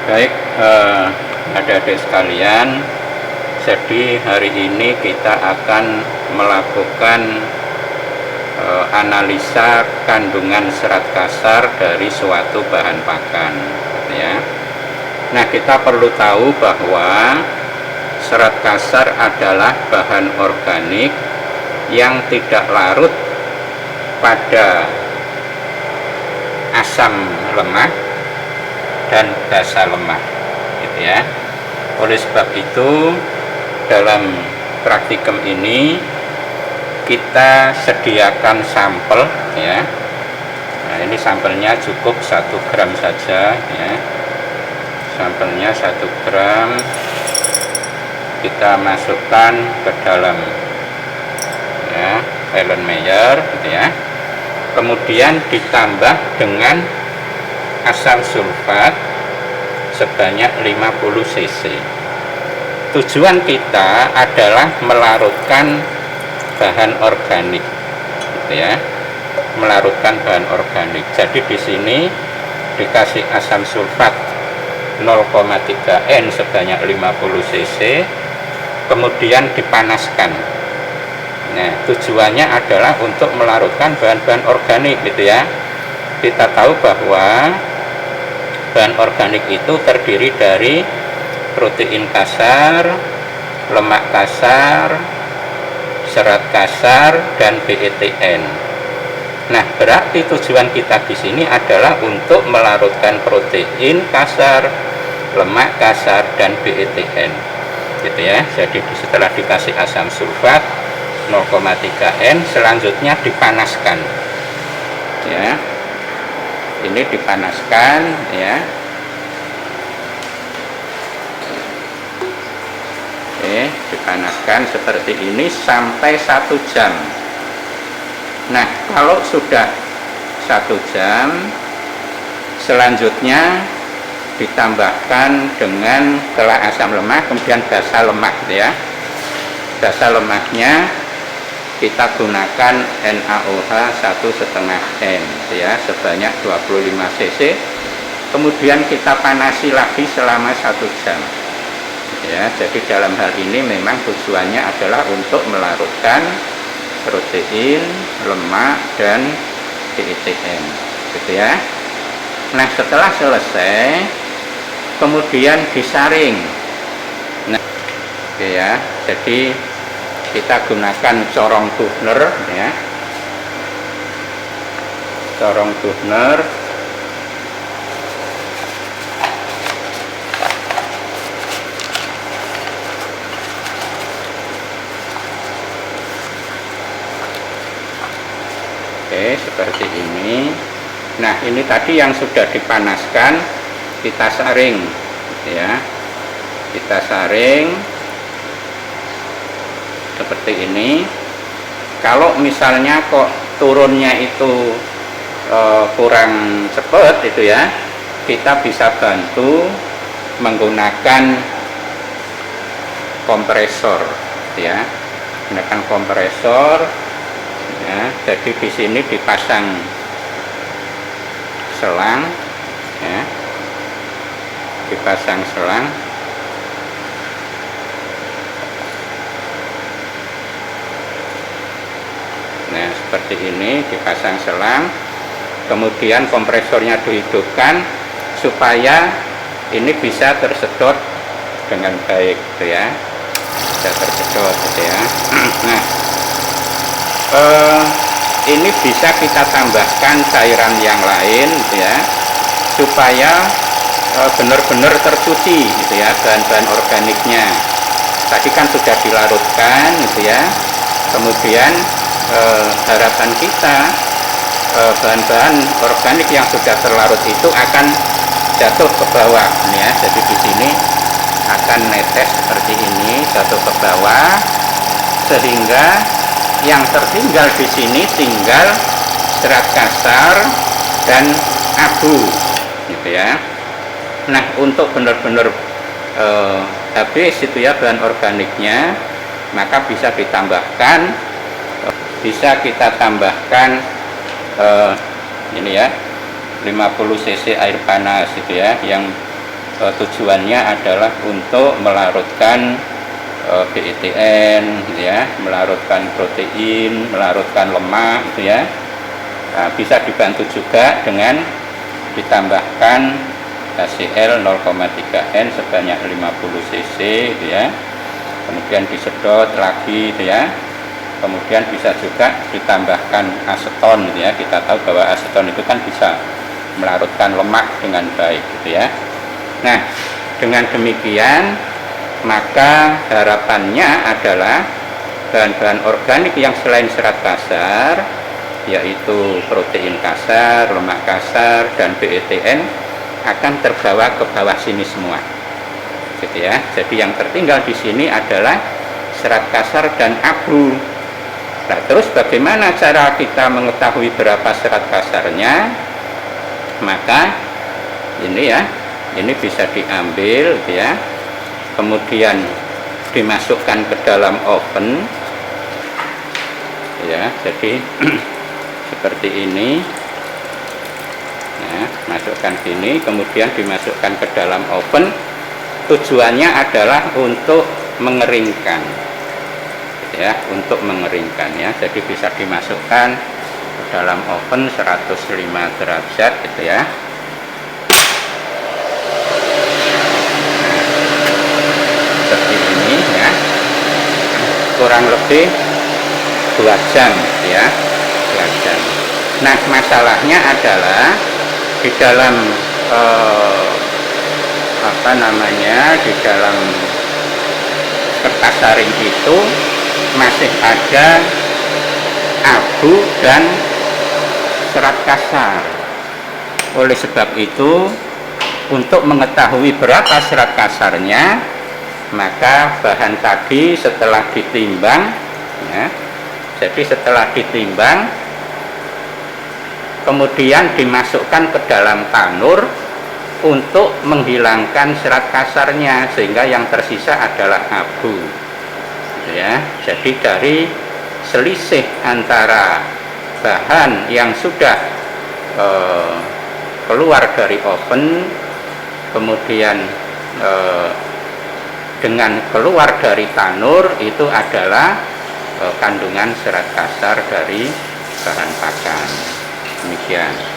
Baik, adik-adik sekalian, jadi hari ini kita akan melakukan analisa kandungan serat kasar dari suatu bahan pakan, ya. Nah, kita perlu tahu bahwa serat kasar adalah bahan organik yang tidak larut pada asam lemak dan basa lemak, gitu ya. Oleh sebab itu, dalam praktikum ini kita sediakan sampel, ya. Nah, ini sampelnya cukup 1 gram saja, ya. Sampelnya 1 gram kita masukkan ke dalam, ya, Erlenmeyer, gitu ya. Kemudian ditambah dengan asam sulfat sebanyak 50 cc. Tujuan kita adalah melarutkan bahan organik, gitu ya, melarutkan bahan organik. Jadi di sini dikasih asam sulfat 0,3 N sebanyak 50 cc, kemudian dipanaskan. Nah, tujuannya adalah untuk melarutkan bahan-bahan organik, gitu ya. Kita tahu bahwa bahan organik itu terdiri dari protein kasar, lemak kasar, serat kasar, dan BETN. Nah, berarti tujuan kita di sini adalah untuk melarutkan protein kasar, lemak kasar, dan BETN, gitu ya. Jadi setelah dikasih asam sulfat 0,3 N, selanjutnya dipanaskan, ya. Ini dipanaskan, ya. Oke, dipanaskan seperti ini sampai 1 jam. Nah, kalau sudah 1 jam, selanjutnya ditambahkan dengan telah asam lemak, kemudian basa lemak, ya. Basa lemaknya kita gunakan NaOH 1,5 N, ya, sebanyak 25 cc. Kemudian kita panasi lagi selama 1 jam, ya. Jadi dalam hal ini memang tujuannya adalah untuk melarutkan protein, lemak, dan BETN, gitu ya. Nah, setelah selesai kemudian disaring. Nah, oke, ya. Jadi kita gunakan corong Büchner, ya. Corong Büchner. Oke, seperti ini. Nah, ini tadi yang sudah dipanaskan kita saring, ya. Kita saring seperti ini. Kalau misalnya kok turunnya itu kurang cepat, itu ya, kita bisa bantu menggunakan kompresor, ya. Menggunakan kompresor, ya. Jadi di sini dipasang selang, ya. Dipasang selang. Nah, seperti ini dipasang selang, kemudian kompresornya dihidupkan supaya ini bisa tersedot dengan baik, gitu ya. Bisa tersedot, gitu ya. Nah, ini bisa kita tambahkan cairan yang lain, gitu ya, supaya benar-benar tercuci, gitu ya, bahan-bahan organiknya. Tadi kan sudah dilarutkan, gitu ya. Kemudian harapan kita bahan-bahan organik yang sudah terlarut itu akan jatuh ke bawah, ya. Jadi di sini akan netes seperti ini, jatuh ke bawah, sehingga yang tertinggal di sini tinggal serat kasar dan abu, gitu ya. Nah, untuk benar-benar habis itu ya bahan organiknya, maka bisa ditambahkan, bisa kita tambahkan ini ya 50 cc air panas, itu ya, yang tujuannya adalah untuk melarutkan BETN, gitu ya, melarutkan protein, melarutkan lemak, gitu ya. Nah, bisa dibantu juga dengan ditambahkan HCl 0,3N sebanyak 50 cc, gitu ya. Kemudian disedot lagi, gitu ya. Kemudian bisa juga ditambahkan aseton, gitu ya. Kita tahu bahwa aseton itu kan bisa melarutkan lemak dengan baik, gitu ya. Nah, dengan demikian maka harapannya adalah bahan-bahan organik yang selain serat kasar, yaitu protein kasar, lemak kasar, dan BETN akan terbawa ke bawah sini semua, gitu ya. Jadi yang tertinggal di sini adalah serat kasar dan abu. Nah, terus bagaimana cara kita mengetahui berapa serat kasarnya? Maka ini ya, ini bisa diambil, gitu ya. Kemudian dimasukkan ke dalam oven, ya. Jadi seperti ini, ya, masukkan sini, kemudian dimasukkan ke dalam oven. Tujuannya adalah untuk mengeringkan, ya, untuk mengeringkan, ya. Jadi bisa dimasukkan ke dalam oven 105 derajat, gitu ya. Kurang lebih 2 jam, ya, 2 jam. Nah, masalahnya adalah di dalam di dalam kertas saring itu masih ada abu dan serat kasar. Oleh sebab itu, untuk mengetahui berapa serat kasarnya, maka bahan tadi setelah ditimbang, ya, jadi setelah ditimbang kemudian dimasukkan ke dalam tanur untuk menghilangkan serat kasarnya, sehingga yang tersisa adalah abu, gitu ya. Jadi dari selisih antara bahan yang sudah keluar dari oven, kemudian dengan keluar dari tanur, itu adalah kandungan serat kasar dari bahan pakan. Demikian.